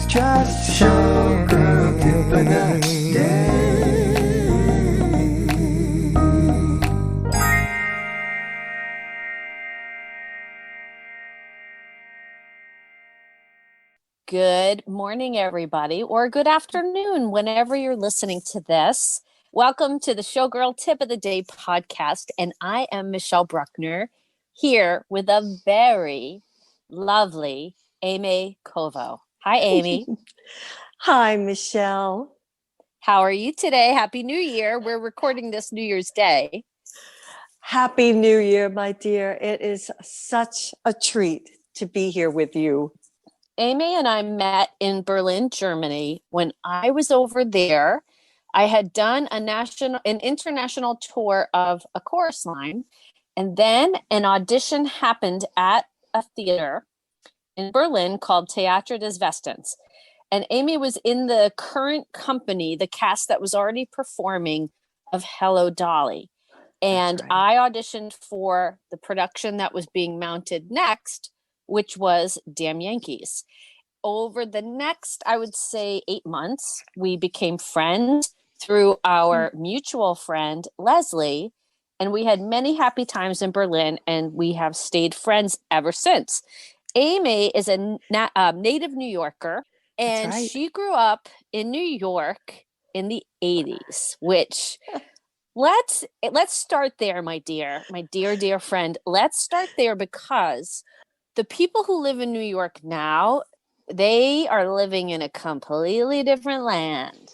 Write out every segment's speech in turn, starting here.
Just Showgirl Tip of the Day. Good morning, everybody, or good afternoon, whenever you're listening to this. Welcome to the Showgirl Tip of the Day podcast, and I am Michelle Bruckner, here with a very lovely Aimee Covo. Hi, Aimee. Hi, Michelle. How are you today? Happy New Year. We're recording this New Year's Day. Happy New Year, my dear. It is such a treat to be here with you. Aimee and I met in Berlin, Germany. When I was over there, I had done an international tour of a chorus line, and then an audition happened at a theater in Berlin called Theater des Westens. And Aimee was in the current company, the cast that was already performing of Hello, Dolly. And I auditioned for the production that was being mounted next, which was Damn Yankees. Over the next, I would say, 8 months, we became friends through our mutual friend, Leslie, and we had many happy times in Berlin, and we have stayed friends ever since. Aimee is a native New Yorker, and she grew up in New York in the 80s, which... Let's start there, my dear friend. Let's start there because the people who live in New York now, they are living in a completely different land.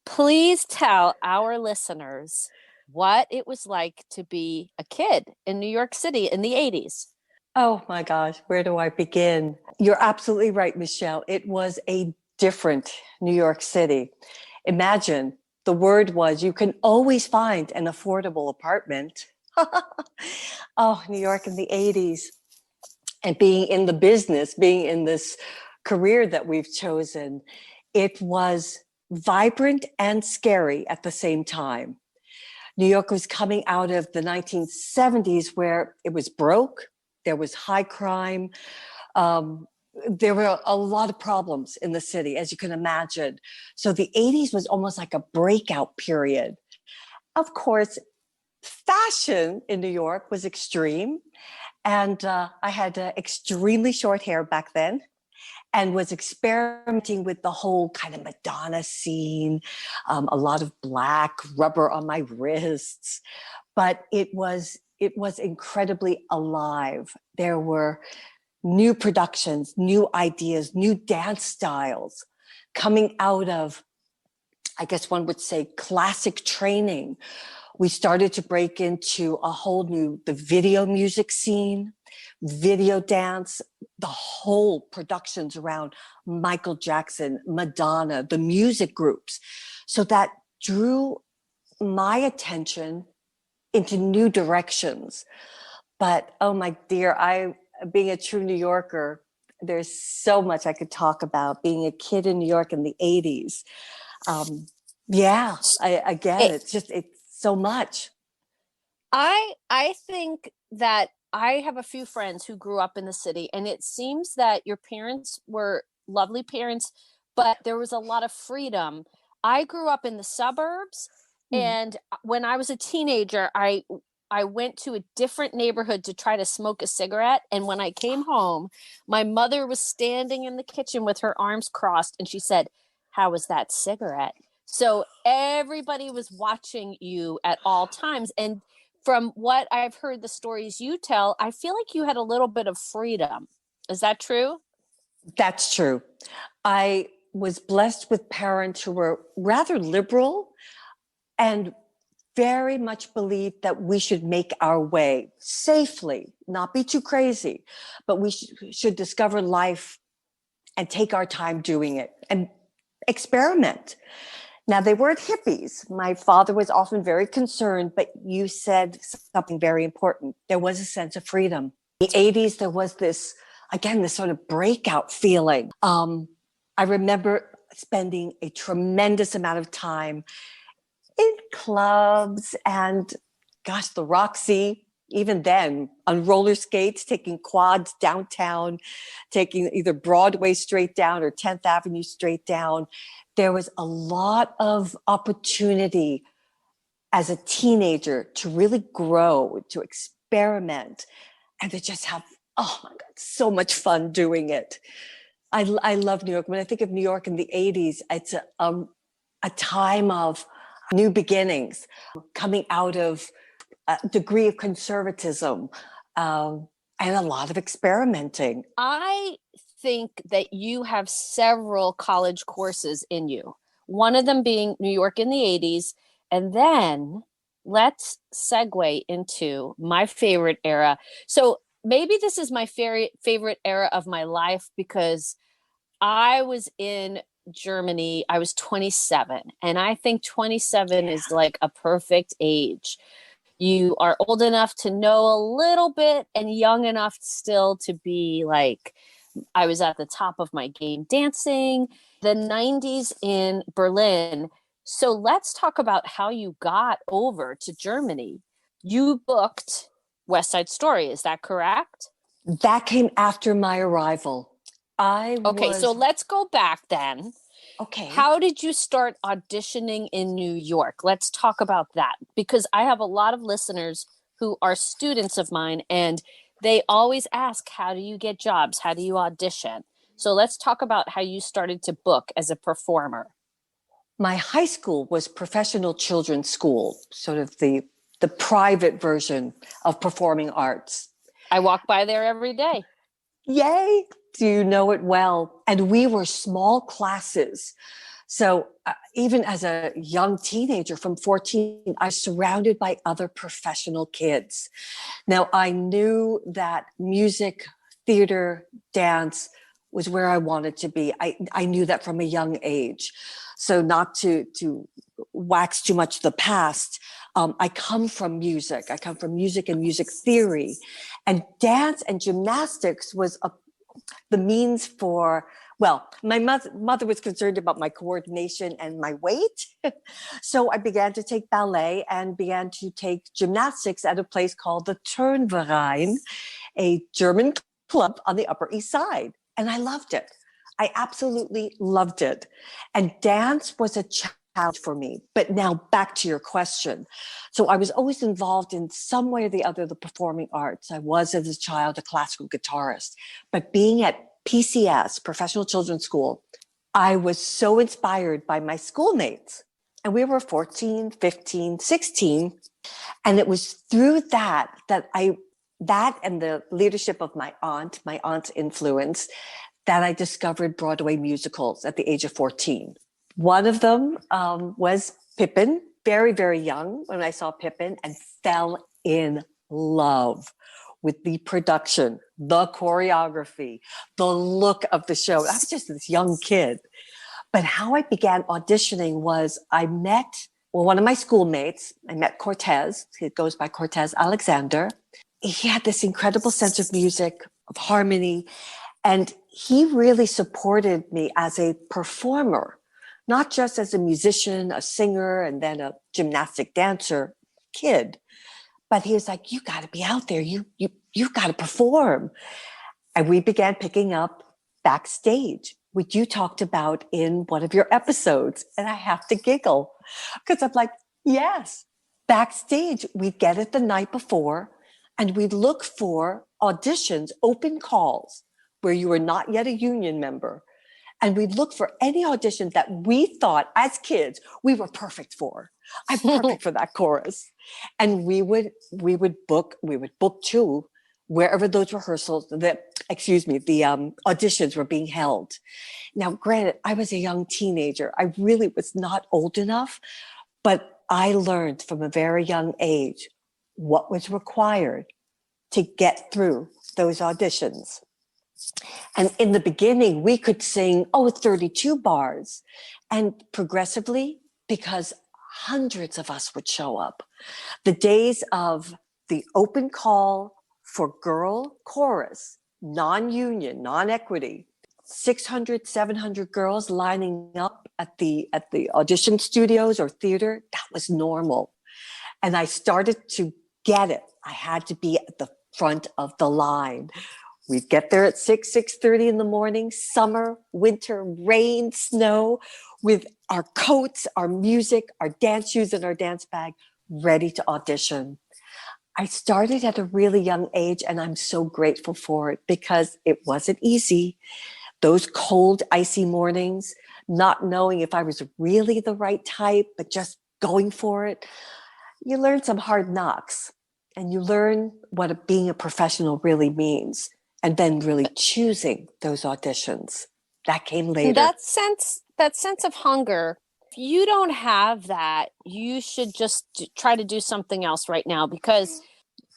Please tell our listeners what it was like to be a kid in New York City in the 80s. Oh my gosh, where do I begin? You're absolutely right, Michelle. It was a different New York City. Imagine. The word was you can always find an affordable apartment. Oh, New York in the 80s. And being in the business, being in this career that we've chosen, it was vibrant and scary at the same time. New York was coming out of the 1970s where it was broke, there was high crime, there were a lot of problems in the city, as you can imagine. So the 80s was almost like a breakout period. Of course, fashion in New York was extreme. And I had extremely short hair back then and was experimenting with the whole kind of Madonna scene, a lot of black rubber on my wrists. But it was incredibly alive. There were new productions, new ideas, new dance styles coming out of, I guess one would say, classic training. We started to break into a whole new, the video music scene, video dance, the whole productions around Michael Jackson, Madonna, the music groups. So that drew my attention into new directions. But, oh my dear, being a true New Yorker, there's so much I could talk about being a kid in New York in the 80s. It's so much. I think that I have a few friends who grew up in the city, and it seems that your parents were lovely parents, but there was a lot of freedom. I grew up in the suburbs, and when I was a teenager, I went to a different neighborhood to try to smoke a cigarette. And when I came home, my mother was standing in the kitchen with her arms crossed. And she said, "How was that cigarette?" So everybody was watching you at all times. And from what I've heard the stories you tell, I feel like you had a little bit of freedom. Is that true? That's true. I was blessed with parents who were rather liberal and very much believed that we should make our way safely, not be too crazy, but we should discover life and take our time doing it and experiment. Now, they weren't hippies. My father was often very concerned, but you said something very important. There was a sense of freedom. In the 80s, there was this sort of breakout feeling. I remember spending a tremendous amount of time in clubs and, the Roxy, even then on roller skates, taking quads downtown, taking either Broadway straight down or 10th Avenue straight down. There was a lot of opportunity as a teenager to really grow, to experiment, and to just have, oh my God, so much fun doing it. I love New York. When I think of New York in the 80s, it's a time of new beginnings, coming out of a degree of conservatism, and a lot of experimenting. I think that you have several college courses in you, one of them being New York in the 80s. And then let's segue into my favorite era. So maybe this is my favorite era of my life because I was in Germany. I was 27, and I think 27 is like a perfect age. You are old enough to know a little bit and young enough still to be like, I was at the top of my game dancing, the 90s in Berlin. So let's talk about how you got over to Germany. You booked West Side Story, is that correct? That came after my arrival. So let's go back then. Okay. How did you start auditioning in New York? Let's talk about that, because I have a lot of listeners who are students of mine, and they always ask, how do you get jobs? How do you audition? So let's talk about how you started to book as a performer. My high school was professional children's school, sort of the private version of performing arts. I walk by there every day. Yay! Do you know it well? And we were small classes. So even as a young teenager from 14, I was surrounded by other professional kids. Now, I knew that music, theater, dance was where I wanted to be. I knew that from a young age. So not to wax too much the past, I come from music. I come from music and music theory. And dance and gymnastics was the means for, well, my mother was concerned about my coordination and my weight. So I began to take ballet and began to take gymnastics at a place called the Turnverein, a German club on the Upper East Side. And I loved it. I absolutely loved it. And dance was a challenge for me. But now back to your question. So I was always involved in some way or the other, the performing arts. I was, as a child, a classical guitarist. But being at PCS, Professional Children's School, I was so inspired by my schoolmates. And we were 14, 15, 16. And it was through that and the leadership of my aunt's influence, that I discovered Broadway musicals at the age of 14. One of them was Pippin, very, very young when I saw Pippin, and fell in love with the production, the choreography, the look of the show. I was just this young kid. But how I began auditioning was I met one of my schoolmates. I met Cortez. He goes by Cortez Alexander. He had this incredible sense of music, of harmony, and he really supported me as a performer, not just as a musician, a singer, and then a gymnastic dancer kid. But he was like, you got to be out there. You got to perform. And we began picking up backstage, which you talked about in one of your episodes. And I have to giggle because I'm like, yes, backstage, we'd get it the night before and we'd look for auditions, open calls, where you were not yet a union member. And we'd look for any audition that we thought as kids we were perfect for. I'm perfect for that chorus. And we would book too, wherever those rehearsals, the auditions were being held. Now, granted, I was a young teenager. I really was not old enough, but I learned from a very young age what was required to get through those auditions. And in the beginning, we could sing, 32 bars. And progressively, because hundreds of us would show up, the days of the open call for girl chorus, non-union, non-equity, 600, 700 girls lining up at the audition studios or theater, that was normal. And I started to get it. I had to be at the front of the line. We'd get there at 6:30 in the morning, summer, winter, rain, snow, with our coats, our music, our dance shoes, and our dance bag, ready to audition. I started at a really young age, and I'm so grateful for it because it wasn't easy. Those cold, icy mornings, not knowing if I was really the right type, but just going for it. You learn some hard knocks, and you learn what being a professional really means, and then really choosing those auditions. That came later. That sense of hunger, if you don't have that, you should just try to do something else right now, because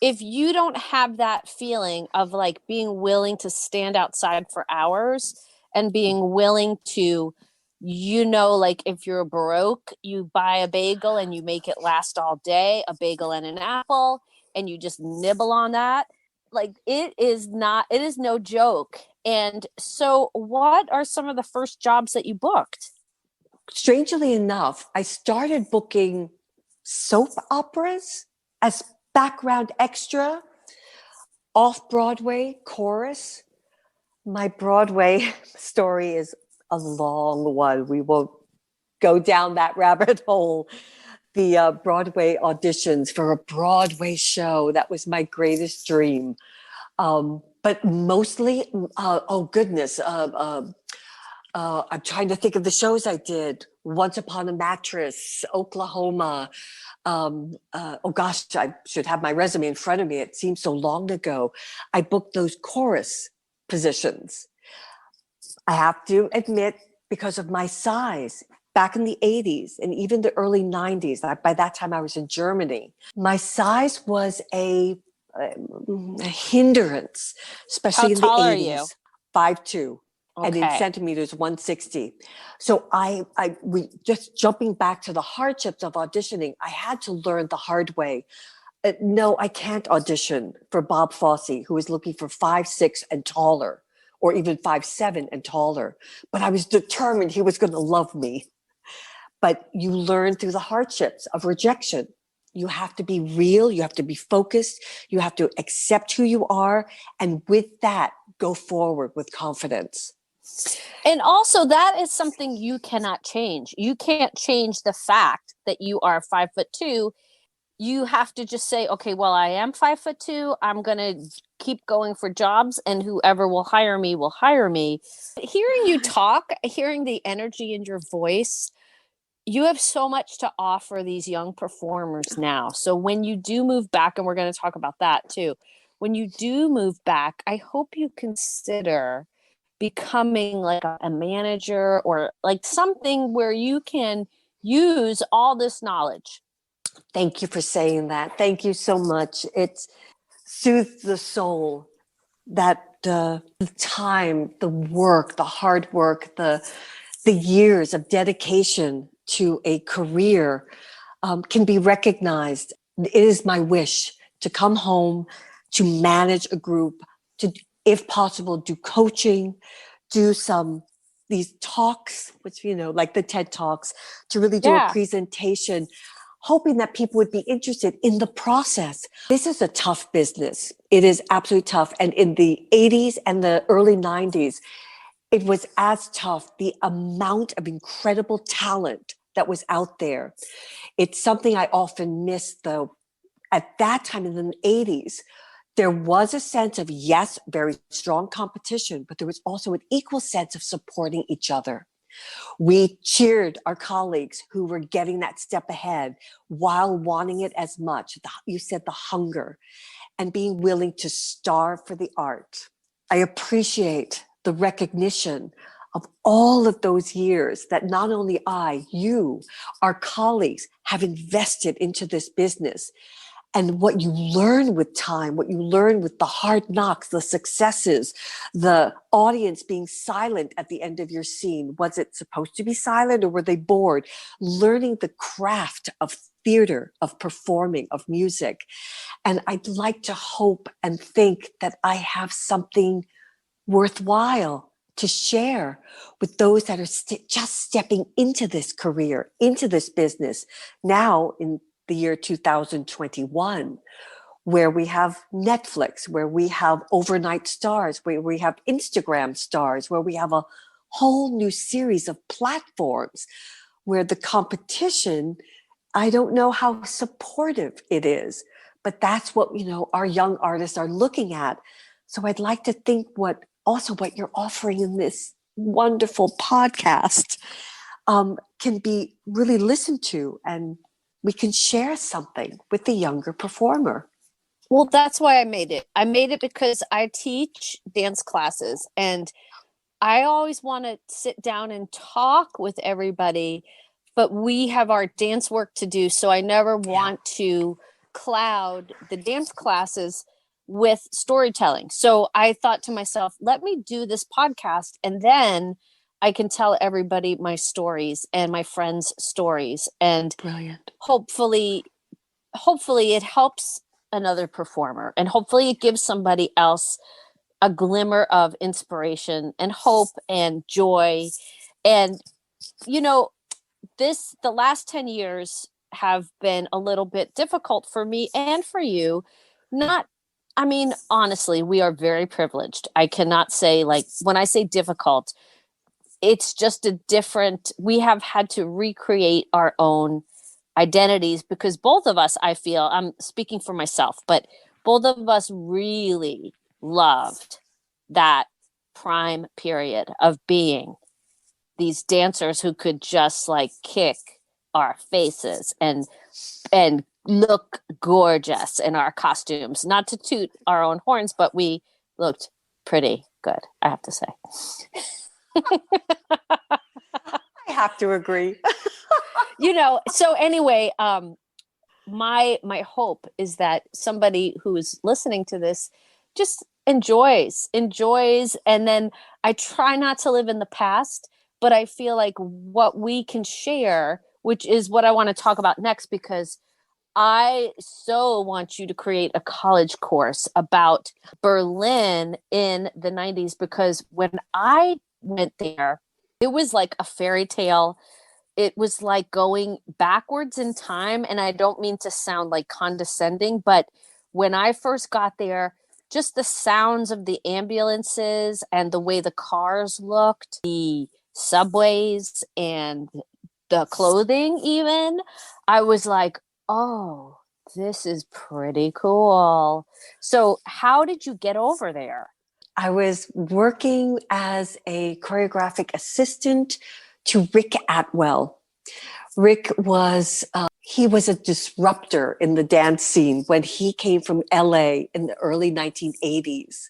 if you don't have that feeling of like being willing to stand outside for hours and being willing to, like if you're broke, you buy a bagel and you make it last all day, a bagel and an apple, and you just nibble on that. Like it is no joke. And so what are some of the first jobs that you booked? Strangely enough, I started booking soap operas as background extra, off-Broadway chorus. My Broadway story is a long one. We won't go down that rabbit hole. The Broadway auditions for a Broadway show, that was my greatest dream. But mostly, I'm trying to think of the shows I did. Once Upon a Mattress, Oklahoma. I should have my resume in front of me. It seems so long ago. I booked those chorus positions. I have to admit, because of my size, back in the 80s and even the early 90s, by that time I was in Germany, my size was a hindrance, especially in the 80s. How tall are you? 5'2". Okay. And in centimeters, 160. So we just jumping back to the hardships of auditioning, I had to learn the hard way. No, I can't audition for Bob Fosse, who was looking for 5'6" and taller, or even 5'7" and taller. But I was determined he was going to love me. But you learn through the hardships of rejection. You have to be real. You have to be focused. You have to accept who you are. And with that, go forward with confidence. And also, that is something you cannot change. You can't change the fact that you are 5'2". You have to just say, okay, well, I am 5'2". I'm going to keep going for jobs, and whoever will hire me will hire me. Hearing you talk, hearing the energy in your voice, you have so much to offer these young performers now. So when you do move back, and we're going to talk about that too, when you do move back, I hope you consider becoming like a manager or like something where you can use all this knowledge. Thank you for saying that. Thank you so much. It's soothed the soul that the time, the work, the hard work, the years of dedication to a career can be recognized. It is my wish to come home, to manage a group, to, if possible, do coaching, do these talks, which, like the TED Talks, to really do a presentation, hoping that people would be interested in the process. This is a tough business. It is absolutely tough. And in the 80s and the early 90s, it was as tough. The amount of incredible talent that was out there. It's something I often miss, though. At that time in the 80s, there was a sense of, yes, very strong competition, but there was also an equal sense of supporting each other. We cheered our colleagues who were getting that step ahead while wanting it as much. You said the hunger and being willing to starve for the art. I appreciate the recognition of all of those years that not only you, our colleagues have invested into this business. And what you learn with time, what you learn with the hard knocks, the successes, the audience being silent at the end of your scene. Was it supposed to be silent, or were they bored? Learning the craft of theater, of performing, of music. And I'd like to hope and think that I have something worthwhile to share with those that are just stepping into this career, into this business now in the year 2021, where we have Netflix, where we have overnight stars, where we have Instagram stars, where we have a whole new series of platforms where the competition, I don't know how supportive it is, but that's what, our young artists are looking at. So I'd like to think what you're offering in this wonderful podcast can be really listened to, and we can share something with the younger performer. Well, that's why I made it. I made it because I teach dance classes, and I always want to sit down and talk with everybody, but we have our dance work to do. So I never want to cloud the dance classes with storytelling. So I thought to myself, let me do this podcast, and then I can tell everybody my stories and my friends' stories. And Brilliant. Hopefully it helps another performer, and hopefully it gives somebody else a glimmer of inspiration and hope and joy. And the last 10 years have been a little bit difficult for me and for you. Honestly, we are very privileged. I cannot say, when I say difficult, it's just we have had to recreate our own identities, because both of us, I feel, I'm speaking for myself, but both of us really loved that prime period of being these dancers who could just kick our faces and look gorgeous in our costumes. Not to toot our own horns, but we looked pretty good, I have to say. I have to agree. So anyway, my hope is that somebody who is listening to this just enjoys, and then I try not to live in the past, but I feel like what we can share, which is what I want to talk about next, because I so want you to create a college course about Berlin in the 90s, because when I went there, it was like a fairy tale. It was like going backwards in time. And I don't mean to sound condescending, but when I first got there, just the sounds of the ambulances and the way the cars looked, the subways and the clothing even, I was like, oh, this is pretty cool. So how did you get over there? I was working as a choreographic assistant to Rick Atwell. Rick was he was a disruptor in the dance scene when he came from LA in the early 1980s.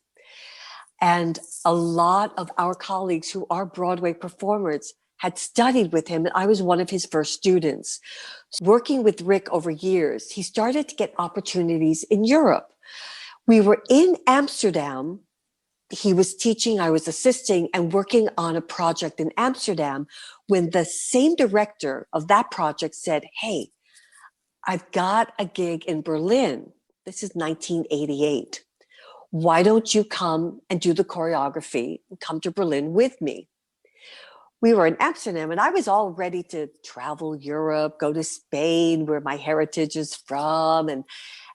And a lot of our colleagues who are Broadway performers had studied with him, and I was one of his first students. Working with Rick over years, he started to get opportunities in Europe. We were in Amsterdam. He was teaching, I was assisting and working on a project in Amsterdam when the same director of that project said, hey, I've got a gig in Berlin. This is 1988. Why don't you come and do the choreography and come to Berlin with me? We were in Amsterdam, and I was all ready to travel Europe, go to Spain, where my heritage is from. And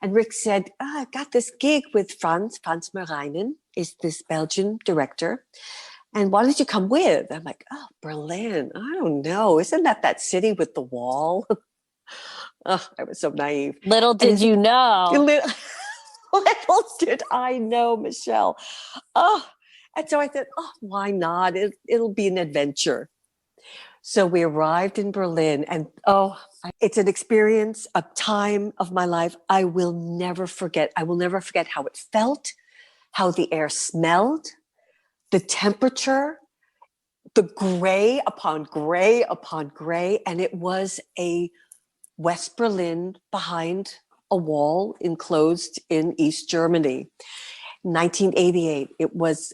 Rick said, I've got this gig with Frans Marijnen, is this Belgian director. And why don't you come with? I'm like, oh, Berlin. I don't know. Isn't that city with the wall? Oh, I was so naive. Little did you know. Little did I know, Michelle. Oh, and so I said, oh, why not? It'll be an adventure. So we arrived in Berlin, and it's an experience, a time of my life I will never forget. I will never forget how it felt, how the air smelled, the temperature, the gray upon gray upon gray. And it was a West Berlin behind a wall enclosed in East Germany. 1988. It was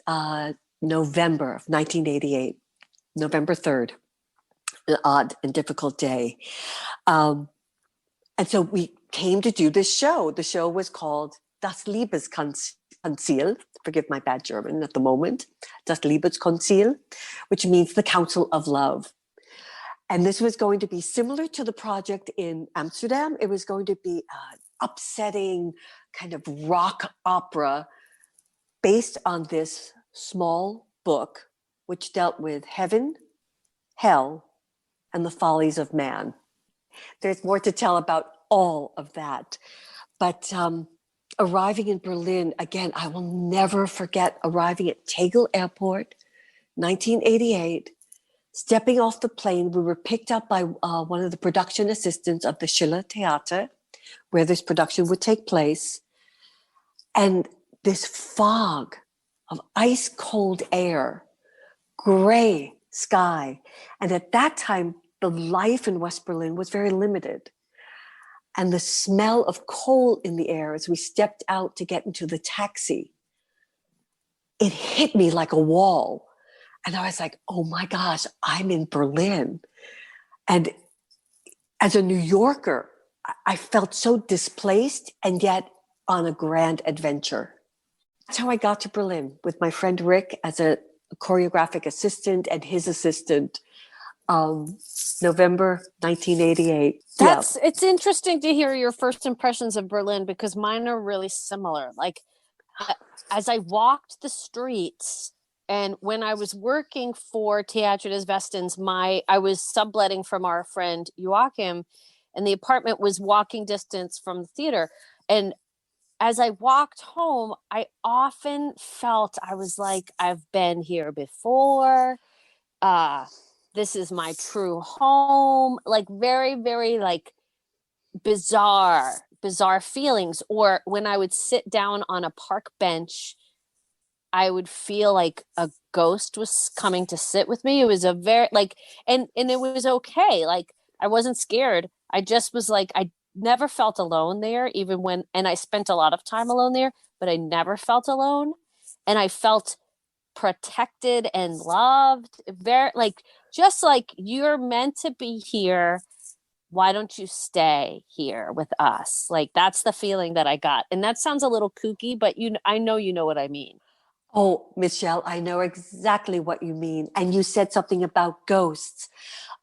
November of 1988, November 3rd, an odd and difficult day. And so we came to do this show. The show was called Das Liebeskonzil. Forgive my bad German at the moment. Das Liebeskonzil, which means the Council of Love. And this was going to be similar to the project in Amsterdam. It was going to be an upsetting kind of rock opera based on this small book, which dealt with heaven, hell, and the follies of man. There's more to tell about all of that. But arriving in Berlin, again, I will never forget arriving at Tegel Airport, 1988, stepping off the plane. We were picked up by one of the production assistants of the Schiller Theater, where this production would take place. And this fog of ice cold air, gray sky. And at that time, the life in West Berlin was very limited. And the smell of coal in the air as we stepped out to get into the taxi, it hit me like a wall. And I was like, oh my gosh, I'm in Berlin. And as a New Yorker, I felt so displaced and yet on a grand adventure. That's how I got to Berlin, with my friend Rick as a choreographic assistant and his assistant. November 1988. It's interesting to hear your first impressions of Berlin, because mine are really similar. Like, as I walked the streets, and when I was working for Theater des Westens, I was subletting from our friend Joachim, and the apartment was walking distance from the theater. And as I walked home, I often felt, I was like, I've been here before. This is my true home. Like, very, very like bizarre feelings. Or when I would sit down on a park bench, I would feel like a ghost was coming to sit with me. It was a very like, and it was okay. Like, I wasn't scared. I just was like, I never felt alone there, and I spent a lot of time alone there, but I never felt alone. And I felt protected and loved, very like, just like, you're meant to be here. Why don't you stay here with us? Like, that's the feeling that I got. And that sounds a little kooky, but I know you know what I mean. Oh, Michelle, I know exactly what you mean. And you said something about ghosts.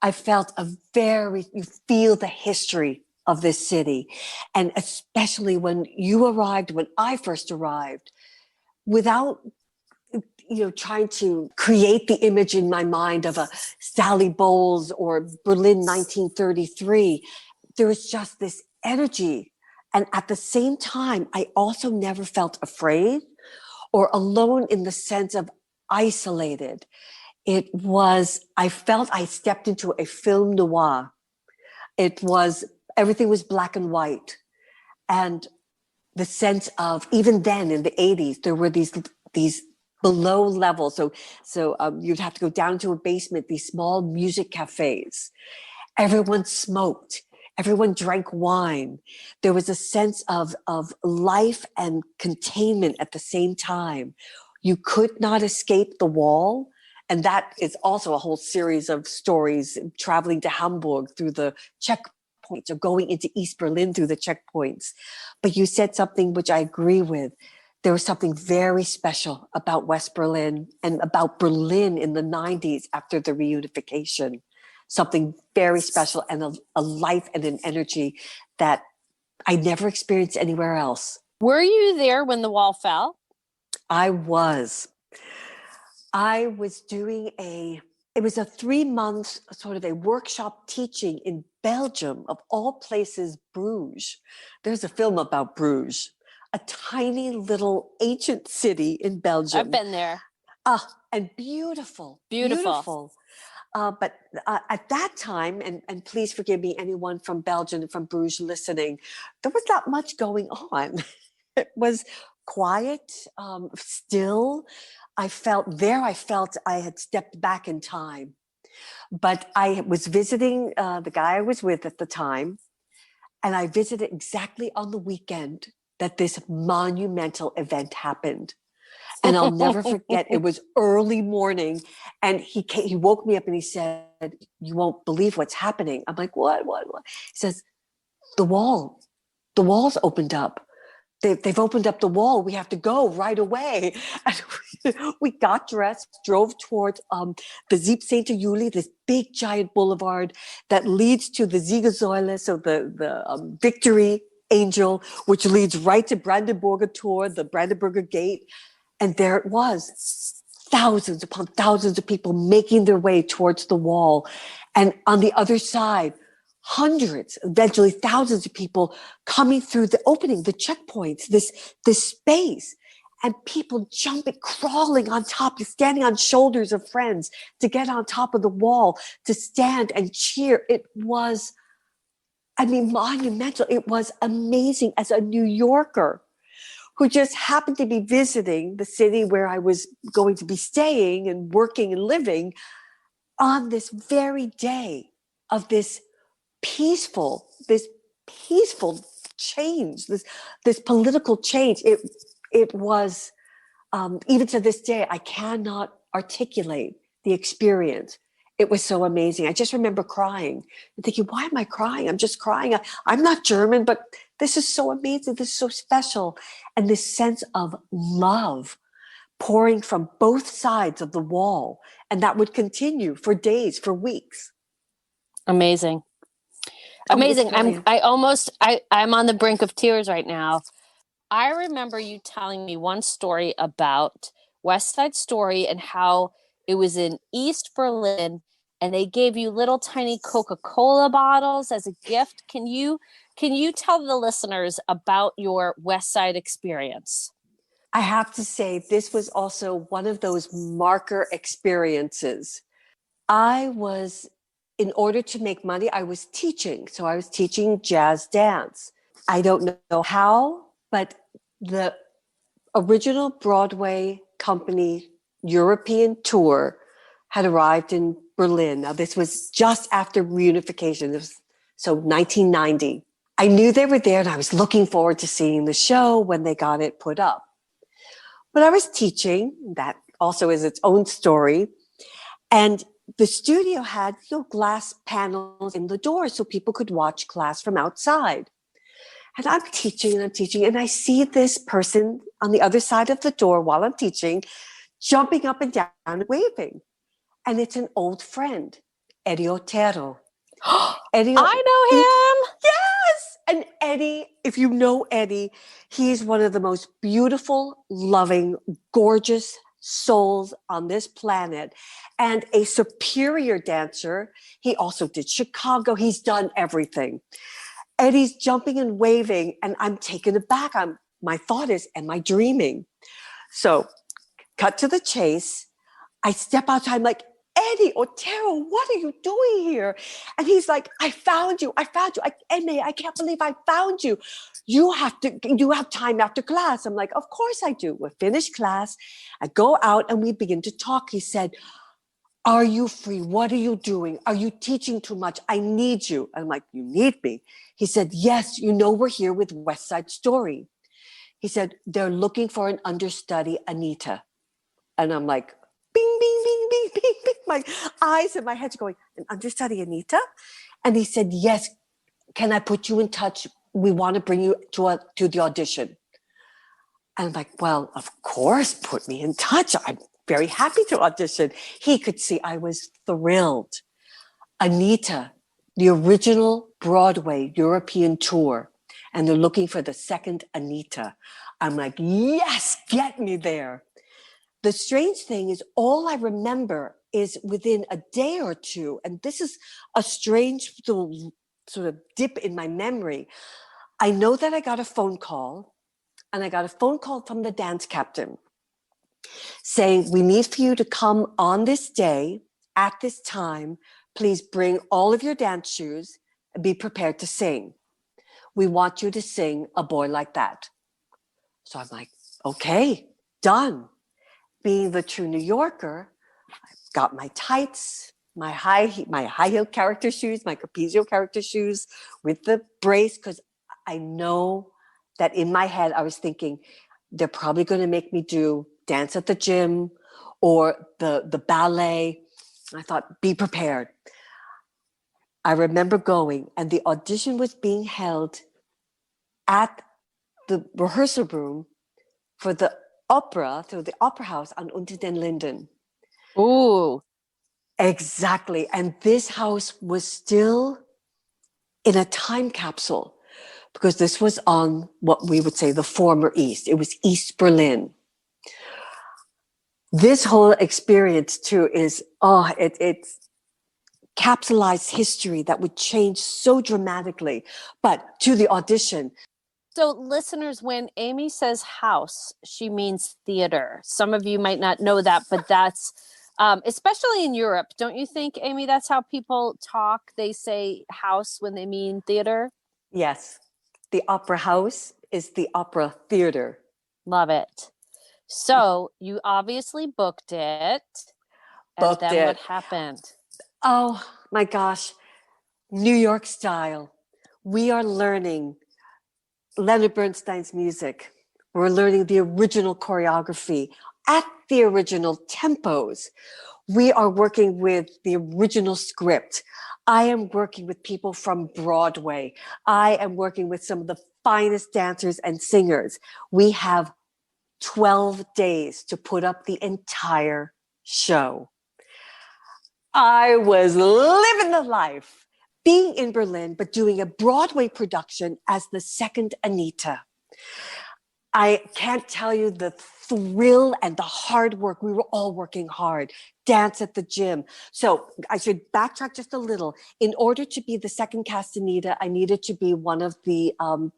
I felt you feel the history of this city. And especially when I first arrived, without trying to create the image in my mind of a Sally Bowles or Berlin 1933, there was just this energy. And at the same time, I also never felt afraid or alone in the sense of isolated. I felt I stepped into a film noir. Everything was black and white. And the sense of, even then in the 80s, there were these below level. So you'd have to go down to a basement, these small music cafes. Everyone smoked. Everyone drank wine. There was a sense of life and containment at the same time. You could not escape the wall. And that is also a whole series of stories, traveling to Hamburg through the checkpoints or going into East Berlin through the checkpoints. But you said something which I agree with. There was something very special about West Berlin and about Berlin in the 90s after the reunification. Something very special, and a life and an energy that I never experienced anywhere else. Were you there when the wall fell? I was doing it was a 3-month sort of a workshop teaching in Belgium, of all places, Bruges. There's a film about Bruges, a tiny little ancient city in Belgium. I've been there. And beautiful. But at that time, and please forgive me, anyone from Belgium and from Bruges listening, there was not much going on. It was quiet, still. I felt I had stepped back in time. But I was visiting the guy I was with at the time, and I visited exactly on the weekend that this monumental event happened. And I'll never forget, it was early morning, and he woke me up and he said, "You won't believe what's happening." I'm like, what? He says, the walls opened up. They've opened up the wall. We have to go right away. And we got dressed, drove towards the Siebzehnte Juli, this big giant boulevard that leads to the Siegessäule, so the Victory Angel, which leads right to Brandenburger Tor, the Brandenburger Gate. And there it was, thousands upon thousands of people making their way towards the wall. And on the other side, hundreds, eventually thousands of people coming through the opening, the checkpoints, this space. And people jumping, crawling on top, standing on shoulders of friends to get on top of the wall, to stand and cheer. It was, monumental. It was amazing as a New Yorker who just happened to be visiting the city where I was going to be staying and working and living on this very day of this peaceful change, this political change. It was, even to this day, I cannot articulate the experience. It was so amazing. I just remember crying and thinking, why am I crying? I'm just crying. I'm not German, but this is so amazing. This is so special. And this sense of love pouring from both sides of the wall. And that would continue for days, for weeks. Amazing. Amazing. I'm on the brink of tears right now. I remember you telling me one story about West Side Story and how it was in East Berlin and they gave you little tiny Coca-Cola bottles as a gift. Can you tell the listeners about your West Side experience? I have to say, this was also one of those marker experiences. In order to make money, I was teaching. So I was teaching jazz dance. I don't know how, but the original Broadway company European tour had arrived in Berlin. Now, this was just after reunification. So 1990. I knew they were there and I was looking forward to seeing the show when they got it put up. But I was teaching, that also is its own story. And the studio had glass panels in the door so people could watch class from outside. And I'm teaching, and I see this person on the other side of the door while I'm teaching, jumping up and down and waving. And it's an old friend, Eddie Otero. I know him. Yes. And Eddie, if you know Eddie, he's one of the most beautiful, loving, gorgeous souls on this planet and a superior dancer. He also did Chicago. He's done everything. Eddie's jumping and waving and I'm taken aback. My thought is, am I dreaming? So cut to the chase. I step outside. I'm like, Eddie Otero, what are you doing here? And he's like, I found you. Aimee, I can't believe I found you. You have time after class. I'm like, of course I do. We finish class. I go out and we begin to talk. He said, are you free? What are you doing? Are you teaching too much? I need you. I'm like, you need me? He said, yes, we're here with West Side Story. He said, they're looking for an understudy, Anita. And I'm like, bing, bing, bing, bing, bing, bing. My eyes and my head's going, an understudy, Anita? And he said, yes, can I put you in touch? We want to bring you to the audition. And I'm like, well, of course, put me in touch. I'm very happy to audition. He could see I was thrilled. Anita, the original Broadway European tour, and they're looking for the second Anita. I'm like, yes, get me there. The strange thing is all I remember is within a day or two, and this is a strange sort of dip in my memory. I know that I got a phone call, and I got a phone call from the dance captain saying, we need for you to come on this day at this time. Please bring all of your dance shoes and be prepared to sing. We want you to sing A Boy Like That. So I'm like, okay, done. Being the true New Yorker, I got my tights, my high heel character shoes, my Capezio character shoes with the brace, because I know that in my head I was thinking they're probably going to make me do dance at the gym or the ballet. I thought, be prepared. I remember going, and the audition was being held at the rehearsal room for the opera, through the opera house on Unter den Linden. Ooh. Exactly. And this house was still in a time capsule because this was on what we would say the former East. It was East Berlin. This whole experience too is, it's capsulized history that would change so dramatically. But to the audition. So listeners, when Aimee says house, she means theater. Some of you might not know that, but that's, especially in Europe, don't you think, Aimee, that's how people talk? They say house when they mean theater? Yes. The opera house is the opera theater. Love it. So you obviously booked it. And then what happened? Oh my gosh. New York style. We are learning Leonard Bernstein's music. We're learning the original choreography at the original tempos. We are working with the original script. I am working with people from Broadway. I am working with some of the finest dancers and singers. We have 12 days to put up the entire show. I was living the life, being in Berlin, but doing a Broadway production as the second Anita. I can't tell you the thrill and the hard work. We were all working hard, dance at the gym. So I should backtrack just a little. In order to be the second Castaneda, I needed to be one of the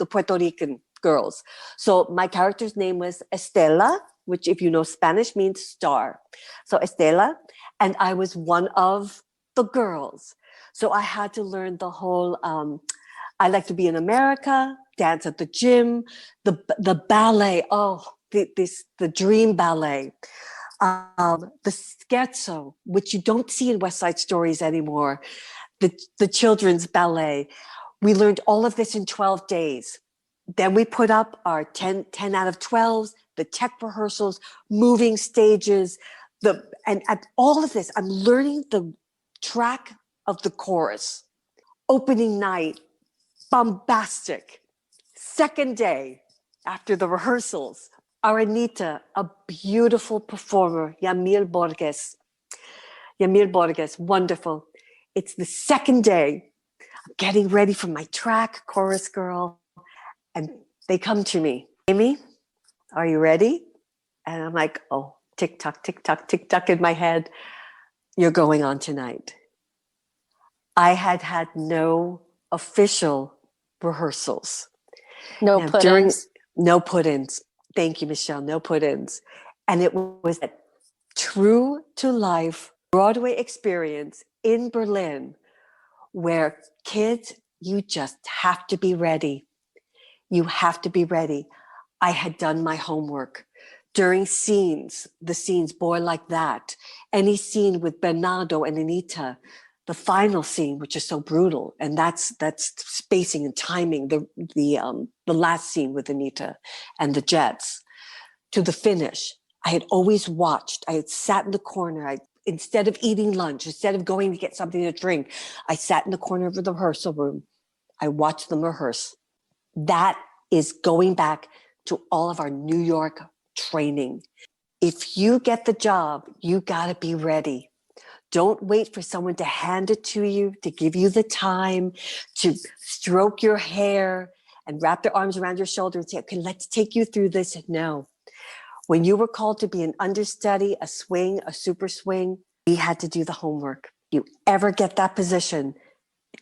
Puerto Rican girls. So my character's name was Estela, which if you know Spanish means star. So Estela, and I was one of the girls. So I had to learn the whole, I like to be in America, dance at the gym, the ballet, the dream ballet, the scherzo, which you don't see in West Side Stories anymore, the children's ballet. We learned all of this in 12 days. Then we put up our 10 out of 12s, the tech rehearsals, moving stages, and at all of this, I'm learning the track of the chorus. Opening night, bombastic. Second day, after the rehearsals, our Anita, a beautiful performer, Yamil Borges, wonderful. It's the second day. I'm getting ready for my track, chorus girl, and they come to me. Aimee, are you ready? And I'm like, oh, tick tock, tick tock, tick tock in my head. You're going on tonight. I had no official rehearsals. No put-ins? No put-ins. Thank you, Michelle. No put-ins. And it was a true to life Broadway experience in Berlin where kids, you just have to be ready. You have to be ready. I had done my homework. During the scenes, Boy Like That, any scene with Bernardo and Anita, the final scene, which is so brutal, and that's spacing and timing, the last scene with Anita and the Jets, to the finish. I had always watched. I had sat in the corner. Instead of eating lunch, instead of going to get something to drink, I sat in the corner of the rehearsal room. I watched them rehearse. That is going back to all of our New York training. If you get the job, you got to be ready. Don't wait for someone to hand it to you, to give you the time, to stroke your hair and wrap their arms around your shoulder and say, okay, let's take you through this. No. When you were called to be an understudy, a swing, a super swing, we had to do the homework. You ever get that position,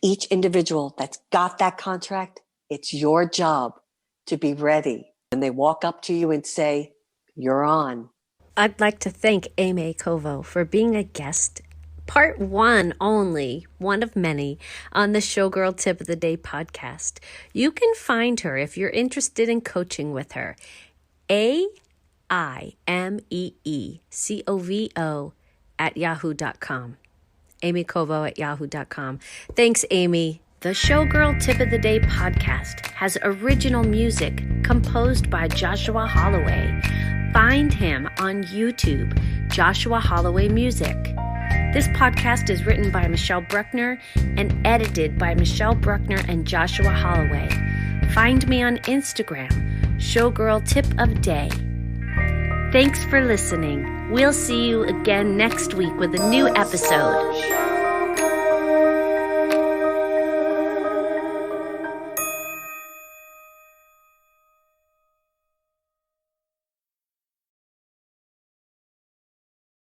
each individual that's got that contract, it's your job to be ready. When they walk up to you and say, you're on. I'd like to thank Aimee Covo for being a guest, part one only, one of many, on the Showgirl Tip of the Day podcast. You can find her if you're interested in coaching with her. AIMEECOVO @yahoo.com. Aimee Covo @yahoo.com. Thanks, Aimee. The Showgirl Tip of the Day podcast has original music composed by Joshua Holloway. Find him on YouTube, Joshua Holloway Music. This podcast is written by Michelle Bruckner and edited by Michelle Bruckner and Joshua Holloway. Find me on Instagram, Showgirl Tip of Day. Thanks for listening. We'll see you again next week with a new episode.